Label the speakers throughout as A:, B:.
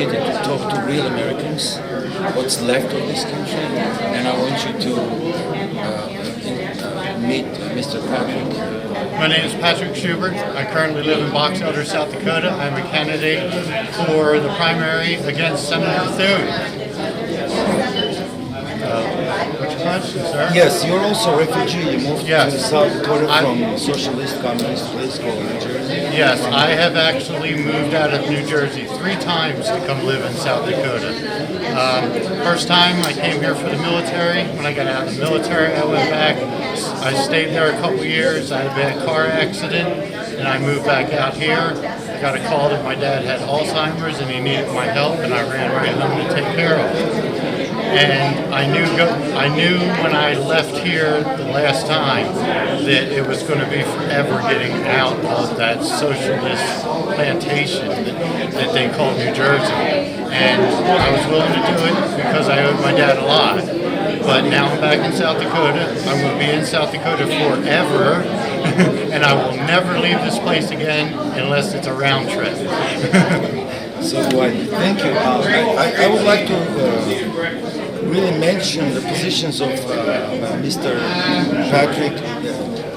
A: opportunity to talk to real Americans, what's left of this country, and I want you to meet Mr. Patrick.
B: My name is Patrick Schubert. I currently live in Box Elder, South Dakota. I'm a candidate for the primary against Senator Thune. Which question, sir?
A: Yes, you're also a refugee. You moved
B: Yes.
A: to South Dakota from socialist communist place called New Jersey.
B: Yes, I have actually moved out of New Jersey 3 times to come live in South Dakota. First time I came here for the military. When I got out of the military, I went back. I stayed there a couple years. I had a bad car accident, and I moved back out here. I got a call that my dad had Alzheimer's and he needed my help, and I ran right home to take care of him. And I knew when I left here the last time that it was going to be forever getting out of that socialist plantation that they call New Jersey. And I was willing to do it because I owed my dad a lot. But now I'm back in South Dakota. I will be in South Dakota forever, and I will never leave this place again unless it's a round trip.
A: So thank you. I would like to really mention the positions of Mr. Patrick.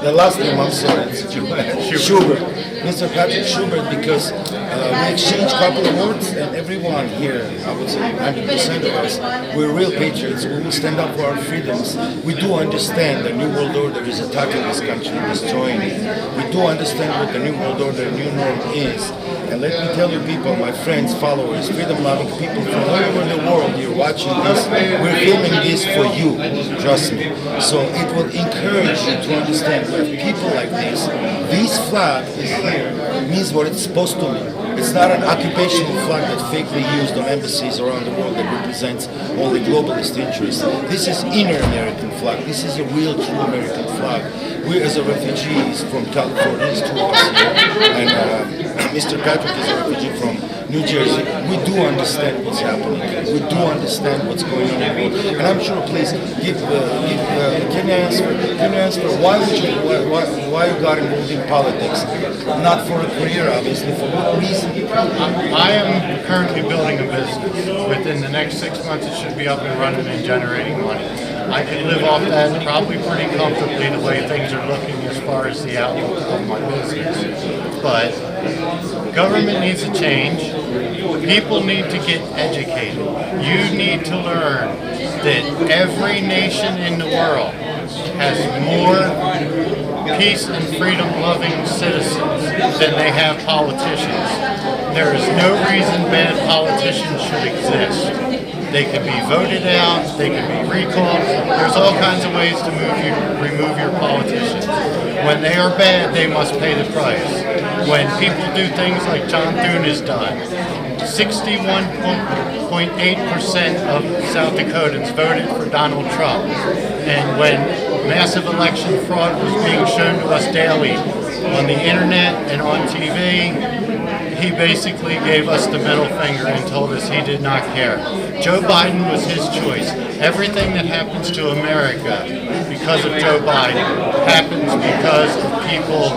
A: The last name, I'm sorry, it's Schubert. Mr. Patrick Schubert, because we exchanged a couple of words, and everyone here, I would say 90% of us, we're real patriots. We will stand up for our freedoms. We do understand the New World Order is attacking this country, destroying it. We do understand what the New World Order, the new norm is. And let me tell you people, my friends, followers, freedom-loving people from all over the world, you're watching this, we're filming this for you, trust me. So it will encourage you to understand that people like this flag is here, means what it's supposed to mean. It's not an occupational flag that fakely used on embassies around the world that represents all the globalist interests. This is inner American flag. This is a real, true American flag. We as a refugees from California, two of us here, and Mr. Patrick is a refugee from New Jersey. We do understand what's happening. We do understand what's going on in the world. And I'm sure, please, can you answer why you got involved in politics? Not for a career, obviously. For what reason?
B: I am currently building a business. Within the next 6 months, it should be up and running and generating money. I can live off that probably pretty comfortably the way things are looking as far as the outlook of my business. But government needs to change. People need to get educated. You need to learn that every nation in the world has more peace and freedom-loving citizens than they have politicians. There is no reason bad politicians should exist. They can be voted out, they can be recalled. There's all kinds of ways to remove your politicians. When they are bad, they must pay the price. When people do things like John Thune has done, 61.8% of South Dakotans voted for Donald Trump. And when massive election fraud was being shown to us daily on the internet and on TV, he basically gave us the middle finger and told us he did not care. Joe Biden was his choice. Everything that happens to America because of Joe Biden happens because of people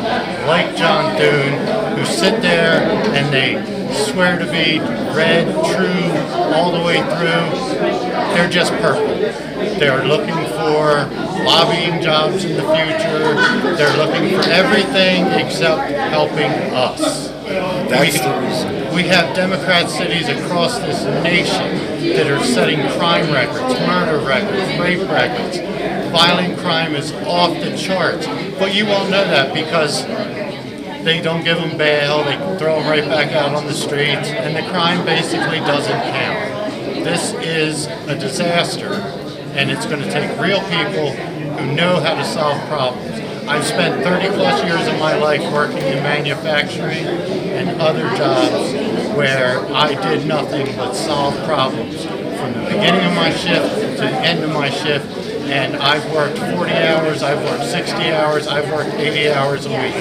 B: like John Thune who sit there and they swear to be red, true, all the way through. They're just purple. They're looking for lobbying jobs in the future. They're looking for everything except helping us. We have Democrat cities across this nation that are setting crime records, murder records, rape records. Violent crime is off the charts. But you won't know that because they don't give them bail, they throw them right back out on the streets, and the crime basically doesn't count. This is a disaster, and it's going to take real people who know how to solve problems. I've spent 30 plus years of my life working in manufacturing and other jobs where I did nothing but solve problems from the beginning of my shift to the end of my shift. And I've worked 40 hours, I've worked 60 hours, I've worked 80 hours a week.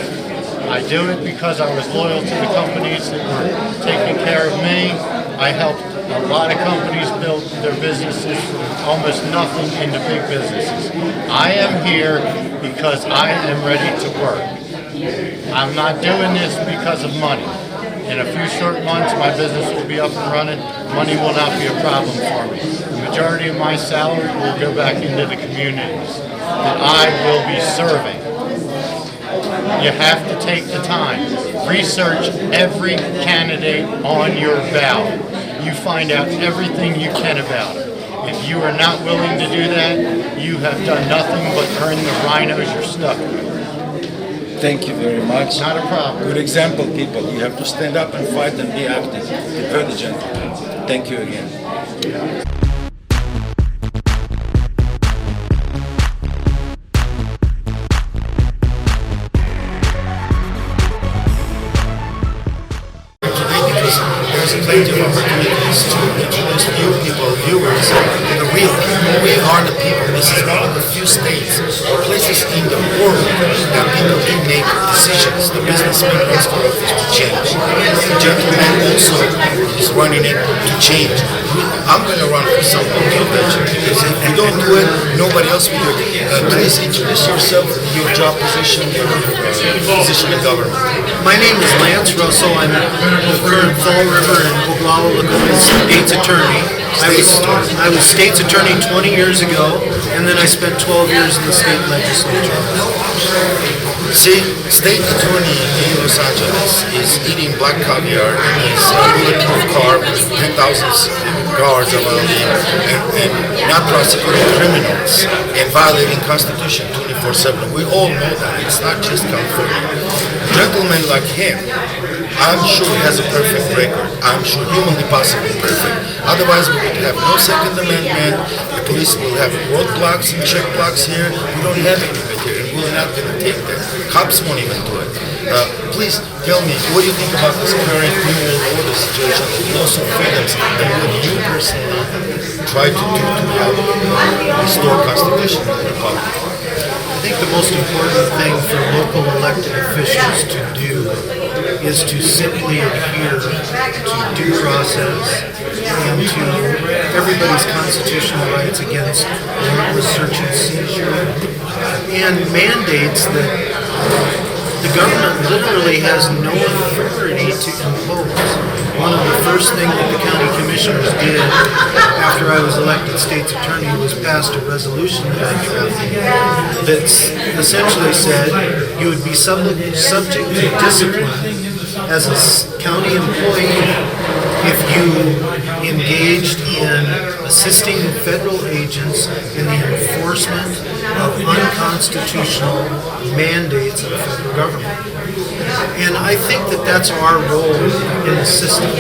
B: I do it because I was loyal to the companies that were taking care of me. I helped a lot of companies build their businesses from almost nothing into big businesses. I am here because I am ready to work. I'm not doing this because of money. In a few short months, my business will be up and running. Money will not be a problem for me. The majority of my salary will go back into the communities that I will be serving. You have to take the time. Research every candidate on your ballot. You find out everything you can about it. If you are not willing to do that, you have done nothing but earn the rhinos you're stuck with.
A: Thank you very much.
B: Not a problem.
A: Good example, people. You have to stand up and fight and be active. Be very gentle. Thank you again. There's plenty of opportunities to introduce new people, viewers, to the real people. We are the people. This is one of the few states or places in the world that people do make decisions. The businessman runs for office to change. The gentleman also is running it to change. I'm going to run for some convention because if you don't do it, nobody else will do it. Please introduce yourself, your job position, your position in government.
C: My name is Lance Russell. I'm the current Fall River and Oglala State's Attorney. I was State's Attorney 20 years ago, and then I spent 12 years in the state legislature.
A: See, State Attorney in Los Angeles is eating black caviar in his bulletproof car with 10,000 guards around him and not prosecuting criminals and violating Constitution 24/7. We all know that. It's not just California. A gentleman like him, I'm sure he has a perfect record. I'm sure humanly possibly perfect. Otherwise, we would have no Second Amendment. The police will have roadblocks and check blocks here. We don't have anything here, and we're not going to take that. Cops won't even do it. Please tell me, what do you think about this current New World Order situation, the loss of freedoms, and what you personally try to do to help restore Constitution and the Republic?
C: I think the most important thing for local elected officials to do is to simply adhere to due process and to everybody's constitutional rights against warrantless search and seizure and mandates that the government literally has no authority to impose. One of the first things that the county commissioners did after I was elected state's attorney was passed a resolution that I drafted that essentially said you would be subject to discipline as a county employee if you engaged in assisting federal agents in the enforcement of unconstitutional mandates of the federal government. And I think that that's our role in the system.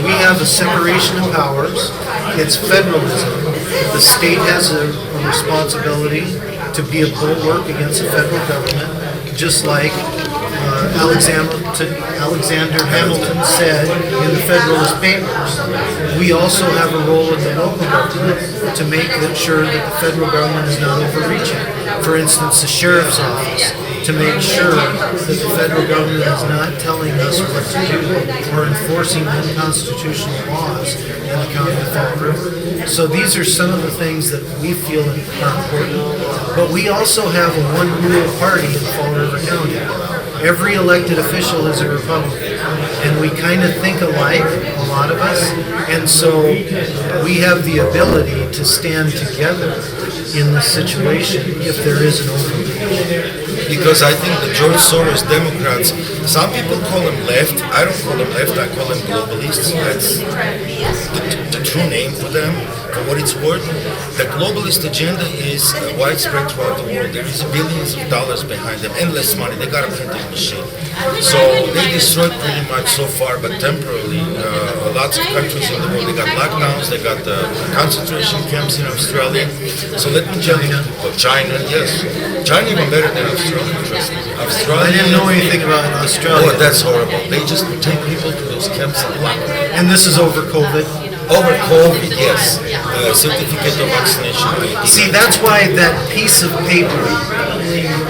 C: We have a separation of powers. It's federalism. The state has a responsibility to be a bulwark against the federal government, just like Alexander Hamilton said in the Federalist Papers. We also have a role in the local government to make sure that the federal government is not overreaching. For instance, the sheriff's office, to make sure that the federal government is not telling us what to do or enforcing unconstitutional laws in the county of Fall River. So these are some of the things that we feel are important. But we also have a one-rule party in Fall River County. Every elected official is a Republican, and we kind of think alike, a lot of us, and so we have the ability to stand together in this situation if there is an overreach.
A: Because I think the George Soros Democrats, some people call them left. I don't call them left, I call them globalists. That's the true name for them, for what it's worth. The globalist agenda is widespread throughout the world. There is billions of dollars behind them, endless money. They got a printing machine. So they destroyed pretty much so far, but temporarily, lots of countries in the world. They got lockdowns, they got concentration camps in Australia. So let me tell you, China, yes. China even better than Australia, trust me. Australia,
C: I didn't know anything about Australia.
A: Oh, that's horrible. They just take people to those camps and lock them.
C: And this is over COVID.
A: Over COVID, yes. Certificate of vaccination.
C: See, that's why that piece of paper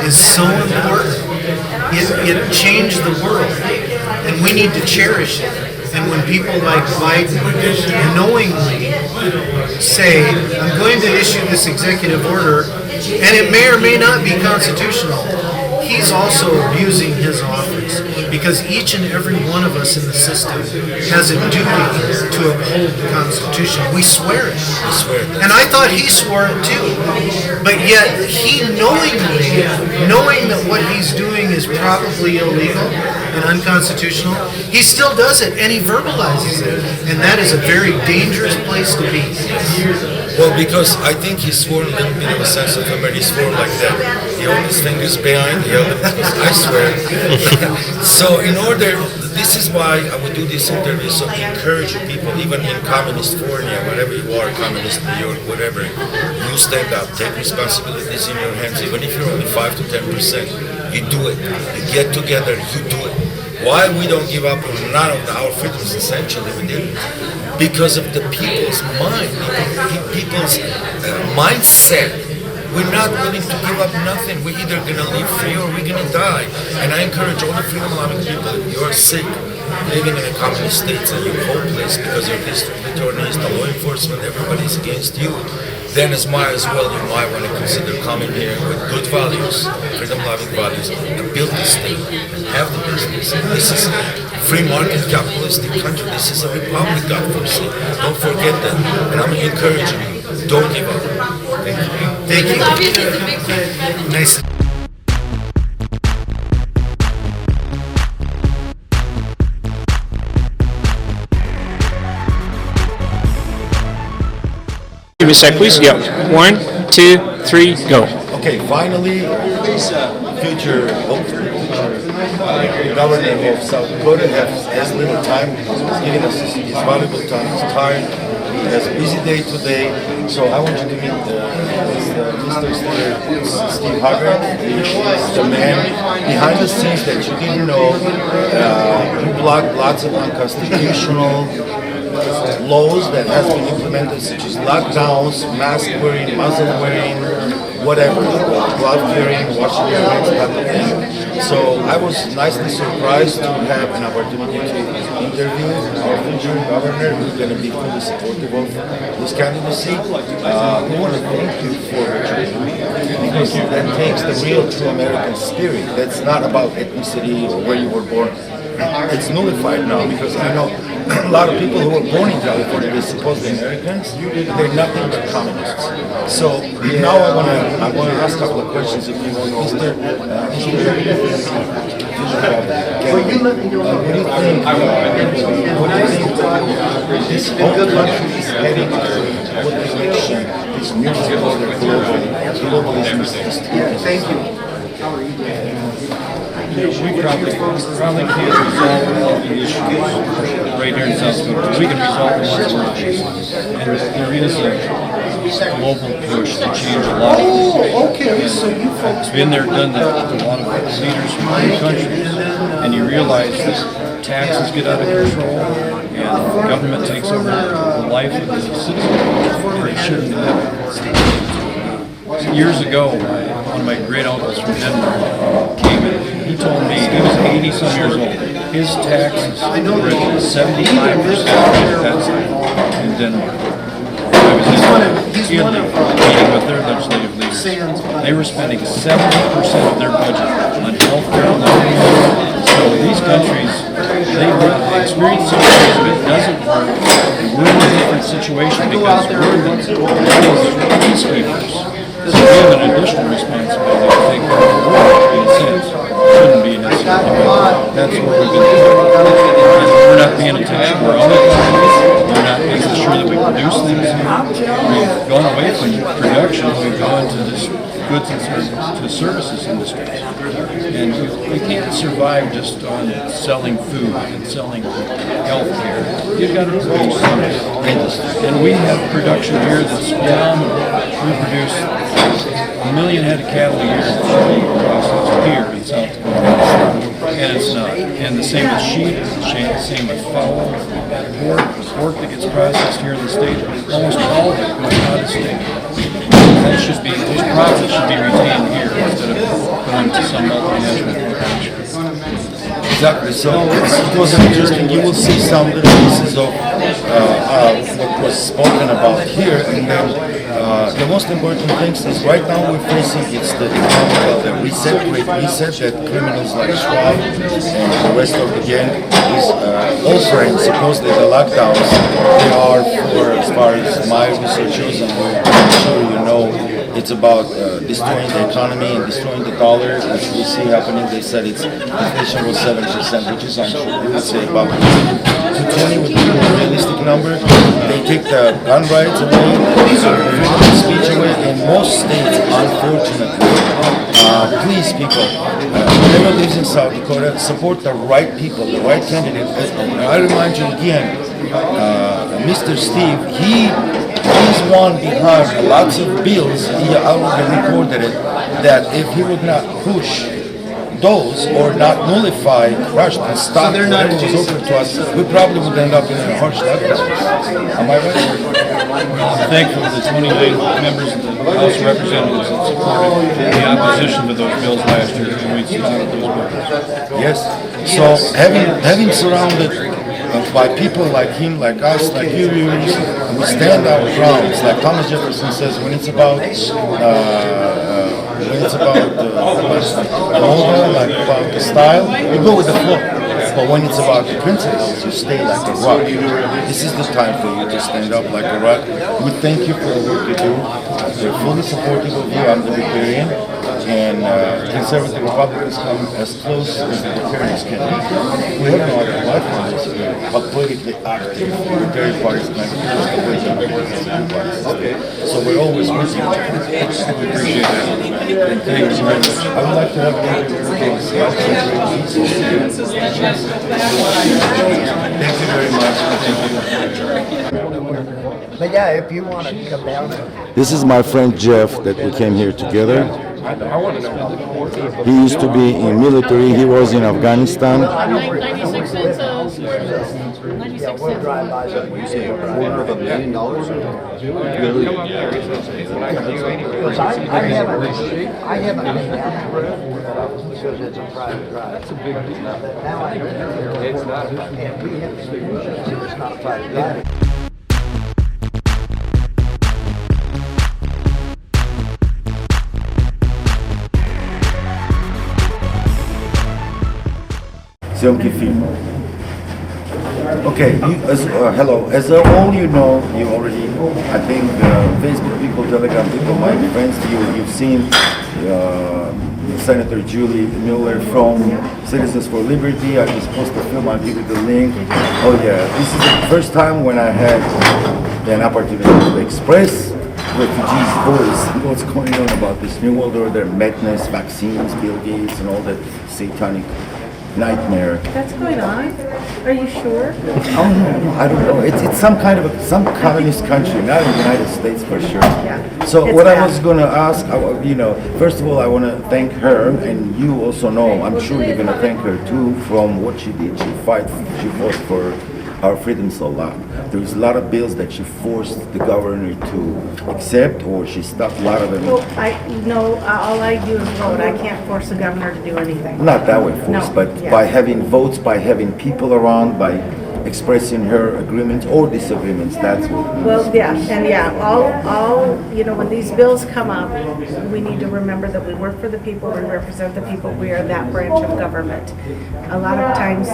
C: is so important. It changed the world, and we need to cherish it. And when people like Biden knowingly say, I'm going to issue this executive order, and it may or may not be constitutional, he's also abusing his office because each and every one of us in the system has a duty to uphold the Constitution. We swear it. And I thought he swore it too. But yet he knowing that what he's doing is probably illegal and unconstitutional, he still does it and he verbalizes it. And that is a very dangerous place to be.
A: Well, because I think he swore in a little bit of a sense of humor. He swore like that. He held his fingers behind, he held I swear. So in order, this is why I would do this interview, so encourage people, even in communist California, wherever you are, communist New York, whatever, you stand up, take responsibilities in your hands, even if you're only 5 to 10%, you do it. You get together, you do it. Why we don't give up on none of our freedoms, essentially, we didn't. Because of the people's mind, people's mindset. We're not willing to give up nothing. We're either going to live free or we're going to die. And I encourage all the freedom-loving people, if you are sick, living in a communist state, and you're hopeless because your district attorneys, the law enforcement, everybody's against you, then as well you might want to consider coming here with good values, freedom-loving values, and build the state, and have the business. This is a free market capitalistic country. This is a republic, God forbid. Don't forget that. And I'm encouraging you, don't give up. Thank you.
C: Thank you.
D: Obviously, it's a big thing.
C: Nice.
E: Give me a sec, please. Yep. 1, 2, 3, go.
A: Okay, finally, future governor of South Dakota has little time. He's giving us his valuable time. He's tired. He has a busy day today. So I want you to meet Mr. Steve Haugaard. He is the man behind the scenes that you didn't know. He blocked lots of unconstitutional laws that has been implemented, such as lockdowns, mask wearing, muzzle wearing, whatever, glove wearing, washing your hands, type of thing. So I was nicely surprised to have an opportunity to interview our future governor, who's going to be fully supportive of this candidacy. We want to thank you for what you're doing, because that takes the real true American spirit. That's not about ethnicity or where you were born. It's nullified now, because I know a lot of people who were born in California, they're supposedly Americans, they're nothing but communists. So now I want to ask a couple of questions if you want, Mr. What do you think this whole country is heading to? What direction this new globalism is? Thank you.
F: We probably can't resolve all the issues right here in South Dakota. We can resolve the ones we're facing. And there is a global push to change a lot of things. It's been there, done that with a lot of leaders from other countries. And you realize that taxes get out of control and government takes over the life of the citizen. And it shouldn't do that. Years ago, one of my great uncles from Denmark came in. He told me he was 80-some years old. His taxes were at 75% in Denmark. I was in Italy meeting with their legislative leaders. They were spending 70% of their budget on health care and life. So these countries, they experience socialism. It doesn't work. We're in a different situation because we're peacekeepers. So we have an additional responsibility to take care of the world, in a sense. Shouldn't be necessarily, but that's what we've been doing. We're not paying attention. We're on it. We're not making sure that we produce things here. We've gone away from production. We've gone to this goods and services industries. And we can't survive just on selling food and selling health care. You've got to produce something. And we have production here that's phenomenal. We produce 1 million head of cattle a year that should be processed here in South Dakota. And it's not. And the same with sheep, the same with fowl, pork that gets processed here in the state. Almost all of it goes out of state. That should be, those profits should be retained here instead of going to some multinational corporation.
A: Exactly. So it was interesting. You will see some little pieces of what was spoken about here, and then the most important things is right now we're facing it's the great reset that criminals like Schwab and the rest of the gang is offering. Supposedly the lockdowns they are for, as far as my research shows, and I'm sure you know, it's about destroying the economy and destroying the dollar, which we see happening. They said it's inflation was 7%, which is untrue. They would say about 220 would be a realistic number. They take the gun rights away, freedom of speech away in most states, unfortunately. Please, people, whoever lives in South Dakota, support the right people, the right candidate. I remind you again, Mr. Steve, he's one behind lots of bills. He already recorded it that if he would not push those or not nullify, crush, and stop whatever was open to us, we probably would end up in a harsh lockdown. Am I right?
F: I'm thankful for the 29 members of the House of Representatives that supported the opposition to those bills last year, and we supported those bills.
A: Yes. So having surrounded by people like him, like us, like you, we stand our ground. It's like Thomas Jefferson says, when it's about the mold, like about the style, you go with the flow. But when it's about the principles, you stay like a rock. This is the time for you to stand up like a rock. We thank you for the work you do. We're fully supportive of you. I'm the libertarian. And conservative Republicans come as close as the libertarians can. We have no other platform, but politically active. The libertarian party is kind of just the way the Republican party is. So we're always with you. We appreciate that. Thank you very much. I would like to have an interview with you. Thank you very much. Thank you.
D: But yeah, if you want to come down.
A: This is my friend Jeff that we came here together. He used to be in military. He was in Afghanistan.
G: 96 cents a square foot. 96 cents.
D: I haven't been down the road because it's a private drive. That's a big deal. Now I know it's not, and we have it's not private drive.
A: Okay, hello. As all you know, you already, I think Facebook people, Telegram people, my friends, you've seen Senator Julie Mueller from Citizens for Liberty. I was supposed to film, I'll give you the link. Oh yeah, this is the first time when I had an opportunity to express refugees' voice, what's going on about this New World Order, madness, vaccines, Bill Gates, and all that satanic nightmare.
G: That's going on? Are you sure?
A: Oh no, I don't know. It's some kind of some communist country, not in the United States for sure.
G: Yeah.
A: So
G: It's
A: what
G: bad.
A: I was going to ask, first of all, I want to thank her, and you also know, I'm sure you're going to thank her too, from what she did. She fought for our freedoms a lot. There's a lot of bills that she forced the governor to accept, or she stopped a lot of them.
G: Well, all I do is vote. I can't force the governor to do anything.
A: Not that way forced,
G: No,
A: but
G: yeah.
A: by having votes, by having people around, by expressing her agreements or disagreements. That's what.
G: Well, yeah, and all when these bills come up, we need to remember that we work for the people, we represent the people, we are that branch of government. A lot of times,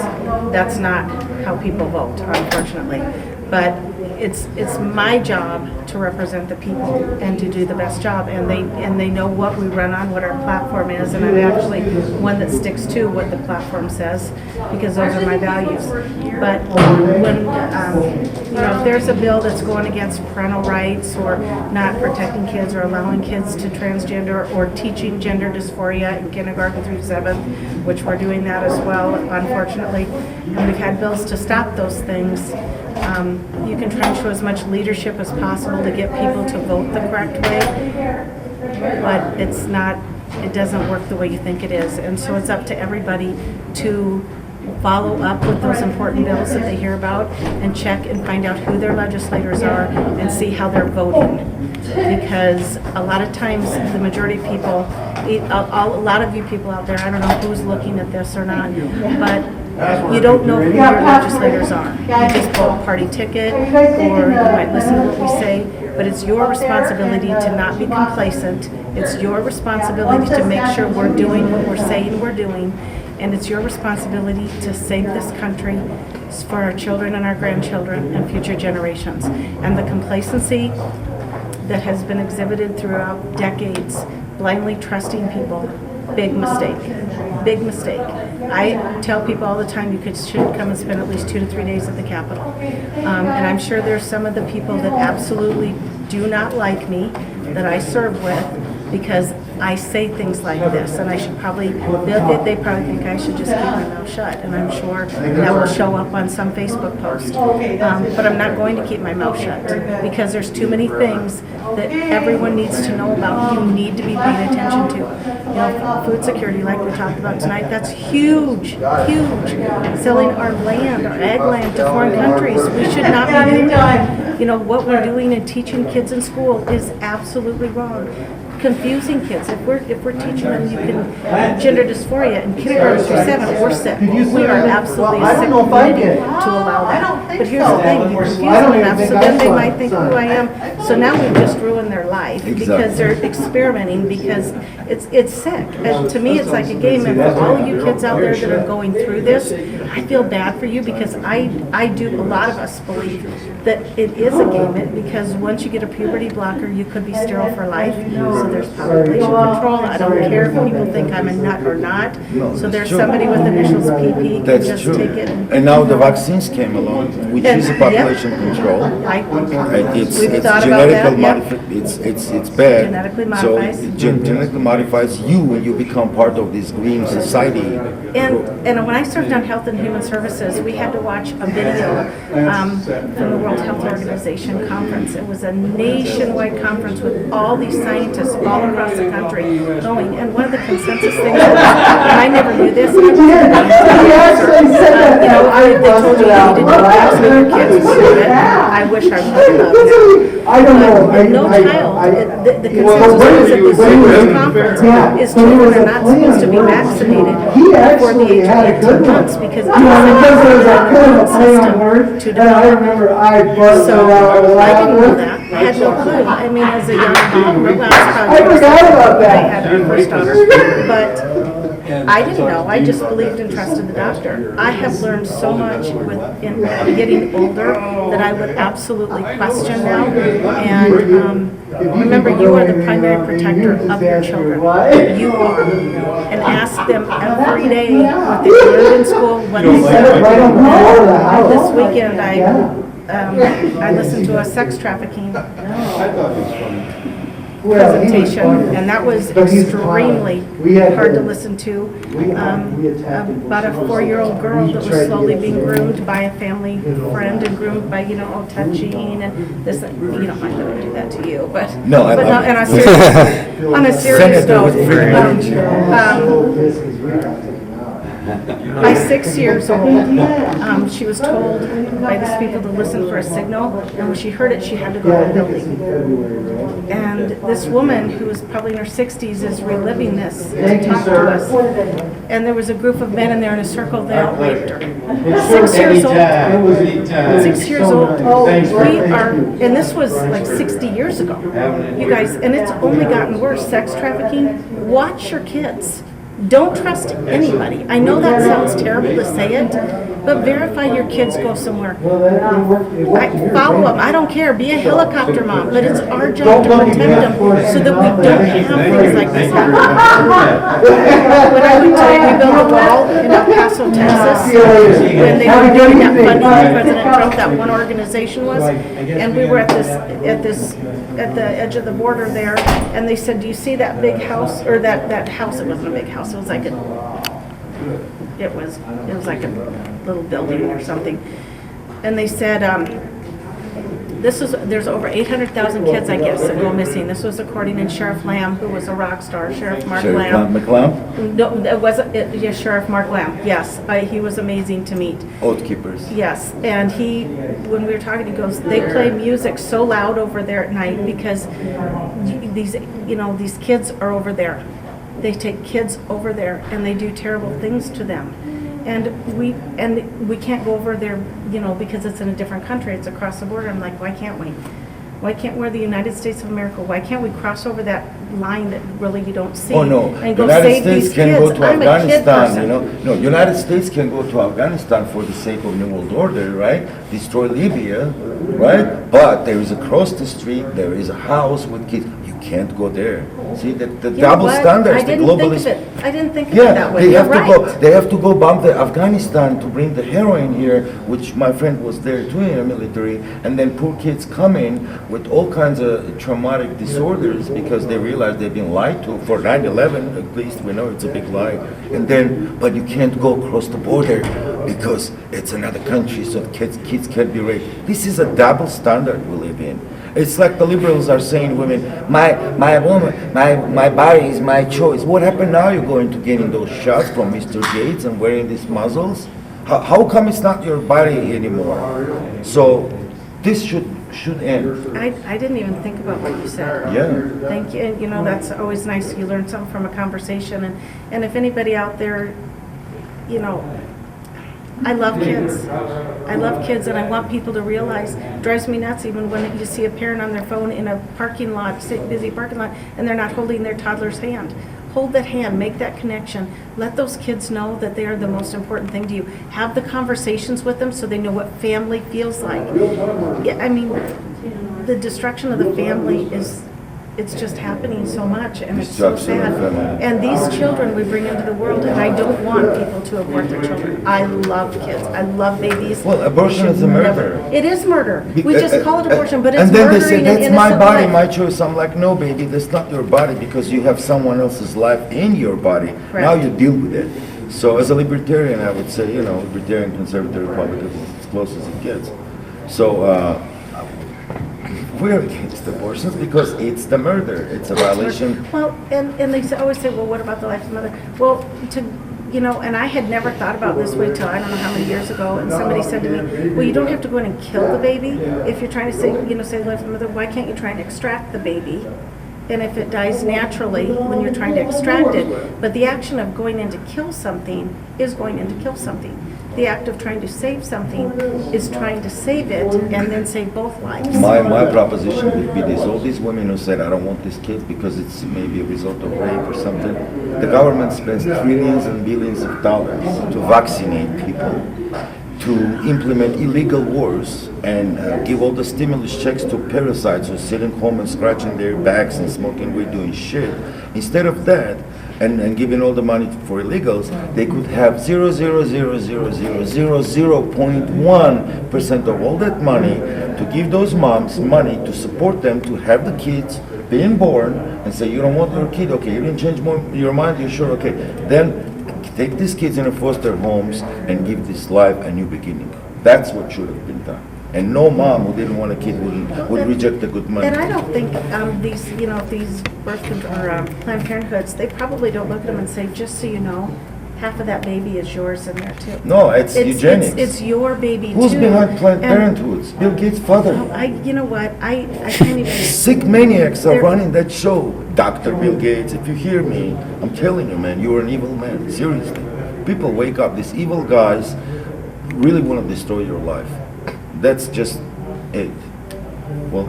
G: that's not how people vote, unfortunately. But it's my job to represent the people and to do the best job, and they know what we run on, what our platform is, and I'm actually one that sticks to what the platform says because those are my values. But when if there's a bill that's going against parental rights or not protecting kids or allowing kids to transgender or teaching gender dysphoria in kindergarten through 7th, which we're doing that as well, unfortunately, and we've had bills to stop those things. You can try and show as much leadership as possible to get people to vote the correct way, but it doesn't work the way you think it is. And so it's up to everybody to follow up with those important bills that they hear about and check and find out who their legislators are and see how they're voting. Because a lot of times the majority of people, a lot of you people out there, I don't know who's looking at this or not, but You don't know who your legislators are. You just pull a party ticket, or you might listen to what we say, but it's your responsibility to not be complacent. It's your responsibility to make sure we're doing what we're saying we're doing, and it's your responsibility to save this country for our children and our grandchildren and future generations. And the complacency that has been exhibited throughout decades, blindly trusting people, big mistake. Big mistake. I tell people all the time should come and spend at least 2 to 3 days at the Capitol. And I'm sure there's some of the people that absolutely do not like me, that I serve with, because I say things like this, and I should probably, they probably think I should just keep my mouth shut, and I'm sure that will show up on some Facebook post. But I'm not going to keep my mouth shut, because there's too many things that everyone needs to know about, you need to be paying attention to. You know, food security, like we talked about tonight, that's huge, huge. Selling our land, our ag land to foreign countries, we should not be doing that. You know, what we're doing and teaching kids in school is absolutely wrong. Confusing kids. If we're teaching them you can gender dysphoria in kindergarten through 7, we're sick. We are absolutely sick community to allow that. But here's the thing, you confuse them enough, so then they might think who I am. So now we've just ruined their life because they're experimenting, because it's sick. And to me, it's like a game. And for all of you kids out there that are going through this, I feel bad for you, because I do, a lot of us believe that it is a game, because once you get a puberty blocker, you could be sterile for life. So there's population control. I don't care if people think I'm a nut or not. So there's somebody with initials PP can
A: That's
G: just
A: true.
G: take it.
A: And now the vaccines came along, which is a population control. It's
G: We've thought about that,
A: it's bad.
G: Genetically
A: So
G: modifies.
A: it genetically modifies you, and you become part of this green society.
G: And when I served on Health and Human Services, we had to watch a video from the World Health Organization conference. It was a nationwide conference with all these scientists all across the country going. And one of the consensus things, and I never knew this, and they told you you didn't vaccinate your kids for it. I wish I would have. But no child, the consensus is at this conference is children are not supposed to be vaccinated before the age of 18 months, because it's a immune system to develop. So I didn't know that. I had no clue. I mean, as a young mom, I forgot about that. I had my first daughter, but I didn't know. I just believed and trusted the doctor. I have learned so much in getting older that I would absolutely question now. And remember, you are the primary protector of your children. You are. And ask them every day what they learned in school, what they learned. This weekend, I listened to a sex trafficking presentation, and that was extremely hard to listen to. About a 4-year-old girl that was slowly being groomed by a family friend, and groomed by, touching and this. You don't mind that I do that to you, but
A: No, I
G: but
A: love
G: no,
A: it.
G: on a serious
A: Senator with free
G: note.
A: range.
G: By 6 years old, she was told by these people to listen for a signal, and when she heard it, she had to go to the building. And this woman, who was probably in her 60s, is reliving this to talk to us. And there was a group of men in there in a circle, they all raped her. 6 years old. 6 years old. We are, and this was like 60 years ago, you guys, and it's only gotten worse. Sex trafficking, watch your kids. Don't trust anybody. I know that sounds terrible to say it, but verify your kids go somewhere. Follow up. I don't care. Be a helicopter mom, but it's our job to protect them so that we don't have things like this happen. When I went to rebuild the wall in El Paso, Texas, when they were doing that funding that President Trump, that one organization was, and we were at the edge of the border there, and they said, "Do you see that big house?" Or that house? It wasn't a big house. It was like it was like a little building or something. And they said, there's over 800,000 kids, I guess, that go missing. This was according to Sheriff Lamb, who was a rock star, Sheriff Mark Lamb.
A: McLeod?
G: No, it wasn't, yes, Sheriff Mark Lamb, yes. He was amazing to meet.
A: Oath Keepers.
G: Yes, and when we were talking, he goes, they play music so loud over there at night because these kids are over there. They take kids over there and they do terrible things to them. And we can't go over there, because it's in a different country, it's across the border. I'm like, why can't we? Why can't we're the United States of America? Why can't we cross over that line that really you don't see?
A: Oh no,
G: And go
A: United
G: save
A: States
G: these
A: can
G: kids?
A: go to
G: I'm a kid
A: Afghanistan,
G: person.
A: No, United States can go to Afghanistan for the sake of New World Order, right? Destroy Libya, right? But there is across the street, there is a house with kids. You can't go there. See, the
G: You know
A: double
G: what?
A: standards,
G: I
A: the
G: didn't
A: globalists.
G: think of it. I didn't think of it
A: Yeah,
G: that way.
A: they
G: You're
A: have to
G: right.
A: go. They have to go bomb the Afghanistan to bring the heroin here, which my friend was there too in the military. And then poor kids come in with all kinds of traumatic disorders because they realize they've been lied to. For 9/11, at least we know it's a big lie. And then, but you can't go across the border because it's another country, so kids can't be raped. This is a double standard we live in. It's like the liberals are saying, women, my woman, my body is my choice. What happened now? You're going to getting those shots from Mr. Gates and wearing these muzzles? How come it's not your body anymore? So this should end.
G: I didn't even think about what you said.
A: Yeah.
G: Thank you. And that's always nice. You learn something from a conversation. And if anybody out there, I love kids. I love kids, and I want people to realize, it drives me nuts even when you see a parent on their phone in a parking lot, busy parking lot, and they're not holding their toddler's hand. Hold that hand, make that connection. Let those kids know that they are the most important thing to you. Have the conversations with them so they know what family feels like. I mean, the destruction of the family it's just happening so much, and it's so sad. And these children we bring into the world, and I don't want people to abort their children. I love kids. I love babies.
A: Well, abortion is a murder.
G: It is murder. We just call it abortion, but it's
A: and then they
G: murdering
A: say,
G: an
A: that's my
G: innocent
A: body,
G: life.
A: my choice. I'm like, no, baby, that's not your body because you have someone else's life in your body. Now you deal with it. So as a libertarian, I would say, libertarian, conservative, Republican, as close as it gets. So we're against abortions because it's the murder. It's a violation.
G: Well, and they always say, well, what about the life of the mother? Well, and I had never thought about this way till I don't know how many years ago, and somebody said to me, well, you don't have to go in and kill the baby. If you're trying to save the life of the mother, why can't you try and extract the baby? And if it dies naturally when you're trying to extract it, but the action of going in to kill something is going in to kill something. The act of trying to save something is trying to save it and then save both lives.
A: My proposition would be this. All these women who said, I don't want this kid because it's maybe a result of rape or something. The government spends trillions and billions of dollars to vaccinate people, to implement illegal wars, and give all the stimulus checks to parasites who are sitting home and scratching their backs and smoking weed doing shit. Instead of that, and giving all the money for illegals, they could have 0.1% of all that money to give those moms money to support them to have the kids being born and say, you don't want your kid, okay, you didn't change your mind, you're sure, okay. Then take these kids in foster homes and give this life a new beginning. That's what should have been done. And no mom who didn't want a kid would reject the good money.
G: And I don't think these birth control or Planned Parenthoods, they probably don't look at them and say, just so you know, half of that baby is yours in there too.
A: No, it's eugenics.
G: It's your baby
A: Who's
G: too.
A: behind Planned Parenthoods? Bill Gates' father.
G: You know what? I can't even.
A: Sick maniacs are running that show. Dr. Bill Gates, if you hear me, I'm telling you, man, you're an evil man. Seriously. People wake up. These evil guys really want to destroy your life. That's just it. Well,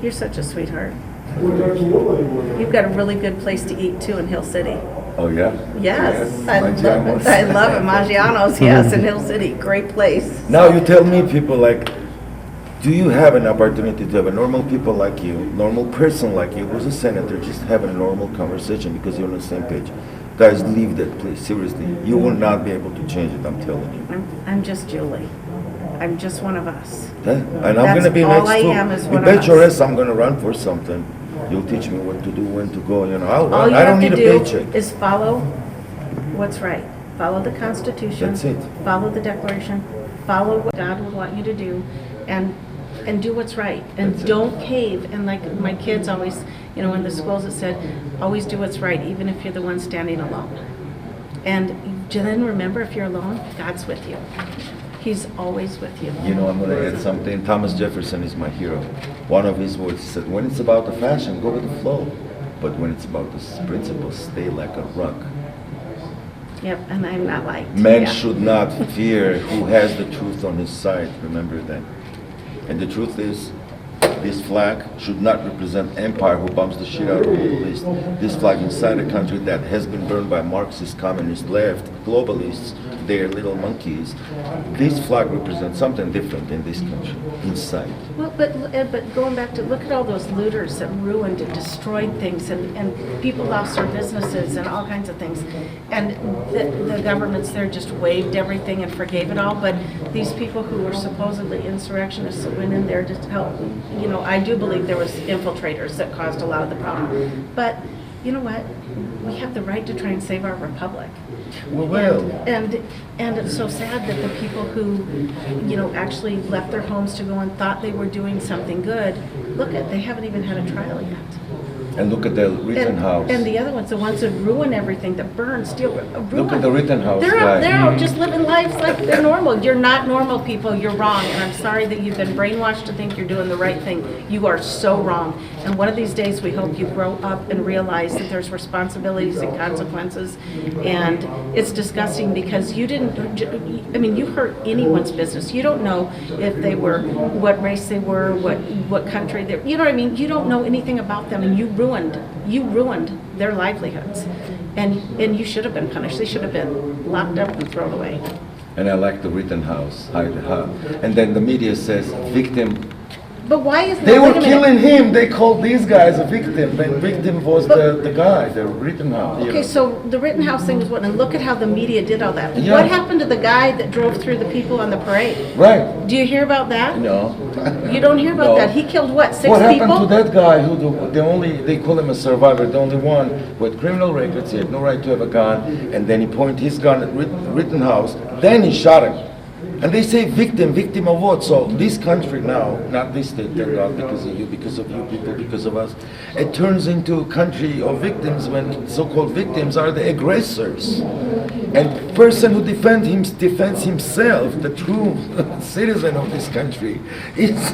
G: You're such a sweetheart. You've got a really good place to eat too in Hill City.
A: oh yeah?
G: Yes, I love
A: Maggiano's.
G: it. I love it. Maggiano's, yes, in Hill City. Great place.
A: Now you tell me, people, like, do you have an opportunity to have a normal people like you, normal person like you, who's a senator, just have a normal conversation because you're on the same page? Guys, leave that place, seriously. You will not be able to change it, I'm telling you.
G: I'm just Julie. I'm just one of us.
A: Yeah? And I'm going to be
G: That's all
A: next
G: I
A: too.
G: am is
A: You
G: one of
A: bet your
G: us.
A: ass I'm going to run for something. You'll teach me what to do, when to go, I'll
G: All
A: run.
G: you
A: I don't
G: have
A: need
G: to
A: a
G: do
A: paycheck.
G: is follow what's right. Follow the Constitution.
A: That's it.
G: Follow the Declaration. Follow what God would want you to do, and do what's right. And
A: That's it.
G: don't cave. And like my kids always, in the schools it said, always do what's right, even if you're the one standing alone. And then remember, if you're alone, God's with you. He's always with you.
A: I'm going to add something. Thomas Jefferson is my hero. One of his words, he said, when it's about the fashion, go with the flow. But when it's about the principles, stay like a rock.
G: Yep, and I'm not liked.
A: Man
G: Yeah.
A: should not fear who has the truth on his side. Remember that. And the truth is, this flag should not represent empire who bombs the shit out of the Middle East. This flag inside a country that has been burned by Marxist, communist, left, globalists, their little monkeys. This flag represents something different in this country, inside.
G: Well, but going back to, look at all those looters that ruined and destroyed things, and people lost their businesses and all kinds of things. And the governments there just waived everything and forgave it all, but these people who were supposedly insurrectionists that went in there to help, you know, I do believe there was infiltrators that caused a lot of the problem. But you know what? We have the right to try and save our republic.
A: We will.
G: And it's so sad that the people who, you know, actually left their homes to go and thought they were doing something good, look at, they haven't even had a trial yet.
A: And look at the Rittenhouse.
G: And the other ones, the ones that ruin everything, that burn, steal, ruin.
A: Look at the Rittenhouse
G: They're
A: guy.
G: out just living lives like they're normal. You're not normal, people. You're wrong. And I'm sorry that you've been brainwashed to think you're doing the right thing. You are so wrong. And one of these days, we hope you grow up and realize that there's responsibilities and consequences. And it's disgusting because you didn't, I mean, you hurt anyone's business. You don't know if they were, what race they were, what country they were. You know what I mean? You don't know anything about them, and you ruined their livelihoods, and you should have been punished. They should have been locked up and thrown away.
A: And I like the Rittenhouse. And then the media says victim.
G: But why is
A: They
G: that?
A: were
G: Wait a minute.
A: killing him. They called these guys a victim. And victim was the guy, the Rittenhouse.
G: Okay, so the Rittenhouse thing was what, and look at how the media did all that.
A: Yeah.
G: What happened to the guy that drove through the people on the parade?
A: Right.
G: Do you hear about that?
A: No.
G: You don't hear about
A: No.
G: that. He killed what, 6
A: What
G: people?
A: happened to that guy who they call him a survivor, the only one with criminal records, he had no right to have a gun, and then he pointed his gun at Rittenhouse, then he shot him. And they say victim of what? So this country now, not this state, thank God, because of you people, because of us, it turns into a country of victims when so-called victims are the aggressors. And person who defends himself, the true citizen of this country, is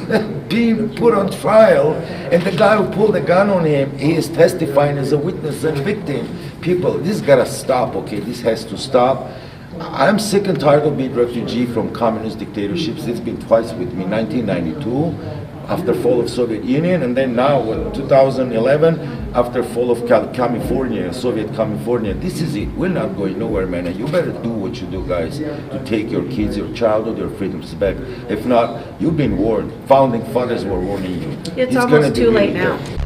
A: being put on trial, and the guy who pulled the gun on him, he is testifying as a witness and victim. People, this gotta stop, okay? This has to stop. I'm sick and tired of being refugee from communist dictatorships. It's been twice with me, 1992, after fall of Soviet Union, and then now, 2011, after fall of California, Soviet California. This is it. We're not going nowhere, man. And you better do what you do, guys, to take your kids, your childhood, your freedoms back. If not, you've been warned. Founding fathers were warning you.
G: It's
A: gonna
G: almost
A: be
G: too
A: really
G: late now.
A: bad.